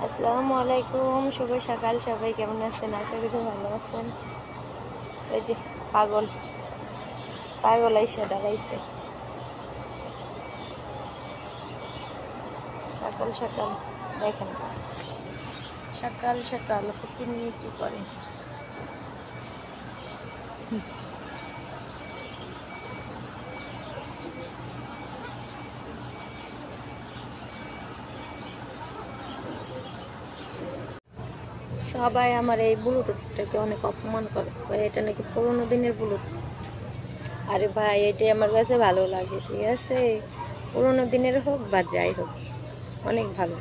আসসালামু আলাইকুম, শুভ সকাল। সবাই কেমন আছেন? আশা করি ভালো আছেন। এই যে পাগল পাগল আইসা দাঁড়াইছে সকাল সকাল। দেখেন, সকাল সকাল ফকির নিয়ে কি করে। সবাই আমার এই ব্লুটুথটাকে অনেক অপমান করে, কয় এটা নাকি পুরোনো দিনের ব্লুটুথ। আরে ভাই, এটাই আমার কাছে ভালো লাগে, ঠিক আছে? পুরোনো দিনের হোক বা যাই হোক, অনেক ভালো।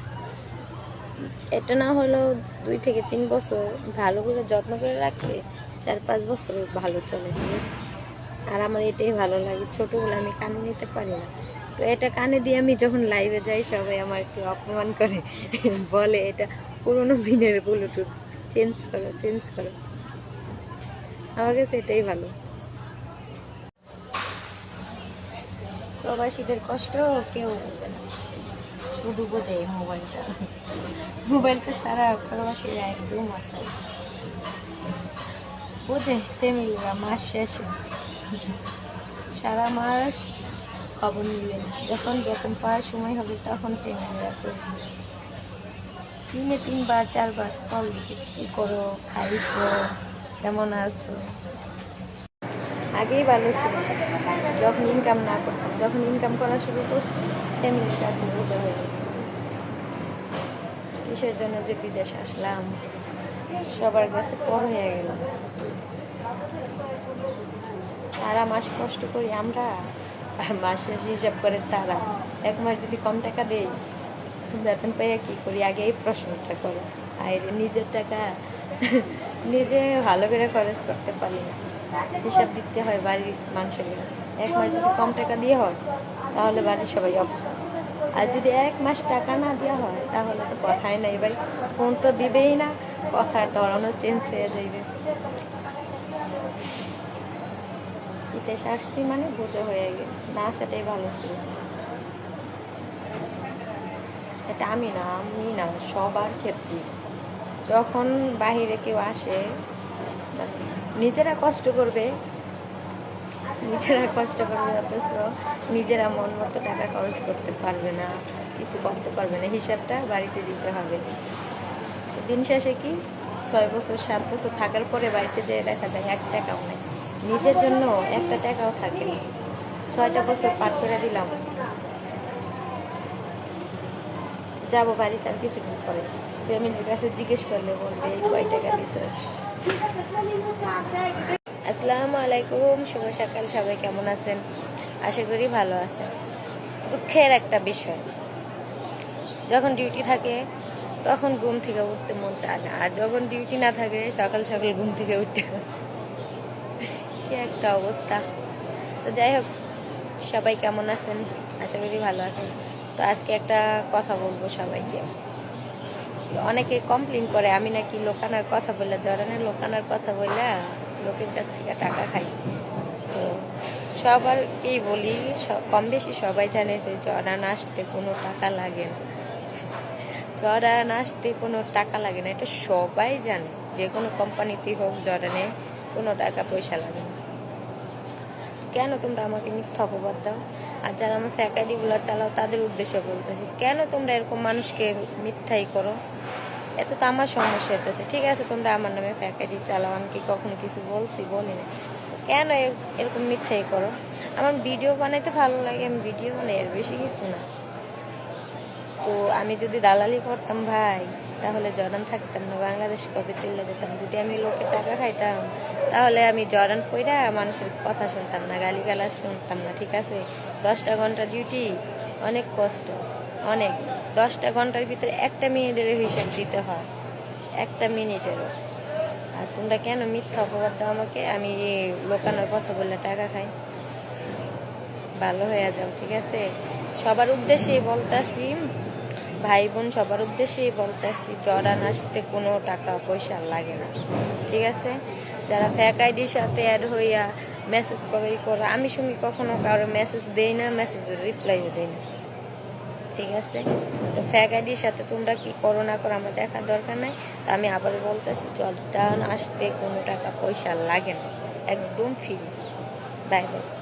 এটা না হলেও 2 থেকে 3 বছর ভালো করে যত্ন করে রাখলে 4-5 বছর ভালো চলে, ঠিক আছে? আর আমার এটাই ভালো লাগে, ছোটোগুলো আমি কানে নিতে পারি না। তো এটা কানে দিয়ে আমি যখন লাইভে যাই, সবাই আমার একটু অপমান করে, বলে এটা পুরোনো দিনের ব্লুটুথ, চেঞ্জ করো চেঞ্জ করো। আমার কাছে এটাই ভালো। প্রবাসীদের কষ্ট কেউ বোঝে না, শুধু বোঝে মোবাইলটা। মোবাইলটা ছাড়া প্রবাসীরা একদম অচল। বোঝে ফ্যামিলিরা মাস শেষে সারা মাস খবর নিলে যখন যখন পাওয়ার সময় হবে তখন ফ্যামিলিরা করবে। 3-4বার কল দিবে, কী করো, খাইছো, কেমন আছো। আগেই ভালো ছিল, যখন ইনকাম না করতাম, যখন ইনকাম করা শুরু করছি ফ্যামিলির কাছে বোঝা হয়ে গেছে। কিসের জন্য যে বিদেশে আসলাম, সবার কাছে পর হয়ে গেলাম। সারা মাস কষ্ট করি আমরা, আর মাস শেষে হিসাব করে তারা। 1 মাস যদি কম টাকা দেই, বেতন পাইয়া কী করি? আগে এই প্রশ্নটা করো। আর নিজের টাকা নিজে ভালো করে খরচ করতে পারি না, হিসাব দিতে হয় বাড়ির মানুষের কাছে। 1 মাস যদি কম টাকা দিয়ে হয়, তাহলে বাড়ির সবাই অপমান। আর যদি 1 মাস টাকা না দেওয়া হয়, তাহলে তো কথাই নাই ভাই। ফোন তো দিবেই না, কথার ধরনও চেঞ্জ হয়ে যাইবে। বিদেশে আসছি মানে বোঝা হয়ে গেছে, না আসাটাই ভালো ছিল। এটা আমি না সবার ক্ষেত্রে, যখন বাহিরে কেউ আসে, মানে নিজেরা কষ্ট করবে অথচ নিজেরা মন মতো টাকা খরচ করতে পারবে না, কিছু করতে পারবে না, হিসাবটা বাড়িতে দিতে হবে। দিন শেষে কি, 6 বছর 7 বছর থাকার পরে বাড়িতে যেয়ে দেখা যায় 1 টাকাও নেই, নিজের জন্য 1টা টাকাও থাকে না। 6টা বছর পার করে দিলাম, যাবো বাড়িতে আর কিছুদিন পরে, ফ্যামিলির কাছে জিজ্ঞেস করলে বলবে এই কয় টাকা দিছিস। আসসালামু আলাইকুম, শুভ সকাল। সবাই কেমন আছেন? আশা করি ভালো আছেন। দুঃখের একটা বিষয়, যখন ডিউটি থাকে তখন ঘুম থেকে উঠতে মন চায় না, আর যখন ডিউটি না থাকে সকাল সকাল ঘুম থেকে উঠতে কি একটা অবস্থা। তো যাই হোক, সবাই কেমন আছেন? আশা করি ভালো আছেন। তো আজকে একটা কথা বলবো সবাইকে। অনেকে কমপ্লেন করে আমি নাকি লোকানার কথা বললে, জরানের লোকানার কথা বললে লোকের কাছ থেকে টাকা খাই। তো সবারকেই বলি, কম বেশি সবাই জানে যে জরান আসতে কোনো টাকা লাগে না। জরান আসতে কোনো টাকা লাগে না, এটা সবাই জানে। যে কোনো কোম্পানিতেই হোক, জরানে কোনো টাকা পয়সা লাগে না। কেন তোমরা আমাকে মিথ্যা অপবাদ দাও? আর যারা আমার ফ্যাকাইডিগুলো চালাও তাদের উদ্দেশ্যে বলতেছি, কেন তোমরা এরকম মানুষকে মিথ্যাই করো? এত তো আমার সমস্যা হইতেছে। ঠিক আছে, তোমরা আমার নামে ফ্যাকাইডি চালাও, আমি কি কখনো কিছু বলছি? বলি না। কেন এরকম মিথ্যাই করো? আমার ভিডিও বানাইতে ভালো লাগে, আমি ভিডিও বানাই, এর বেশি কিছু না। তো আমি যদি দালালি করতাম ভাই, তাহলে জরান থাকতাম না, বাংলাদেশ কবে চলে যেতাম। যদি আমি লোকের টাকা খাইতাম, তাহলে আমি জরান কইরা মানুষের কথা শুনতাম না, গালিগালাজ শুনতাম না, ঠিক আছে? 10টা ঘন্টা ডিউটি, অনেক কষ্ট, অনেক। 10টা ঘন্টার ভিতরে 1টা মিনিটেরও হিসাব দিতে হয়, 1টা মিনিটেরও। আর তোমরা কেন মিথ্যা অপবাদ দাও আমাকে? আমি লোকানোর কথা বললে টাকা খাই? ভালো হয়ে যাও, ঠিক আছে? সবার উদ্দেশ্যেই বলতাছি, ভাই বোন সবার উদ্দেশ্যেই বলতেছি, জরান আসতে কোনো টাকা পয়সা লাগে না, ঠিক আছে? যারা ফ্যাক আইডির সাথে অ্যাড হইয়া মেসেজ করো, আমি শুনি কখনো কারো মেসেজ দেই না, মেসেজের রিপ্লাইও দেই না। ঠিক আছে? তো ফেক আইডির সাথে তোমরা কি করো না করো আমার দেখার দরকার নাই। তো আমি আবারও বলতেছি, জর্ডান আসতে কোনো টাকা পয়সা লাগে না, একদম ফ্রি। Bye bye.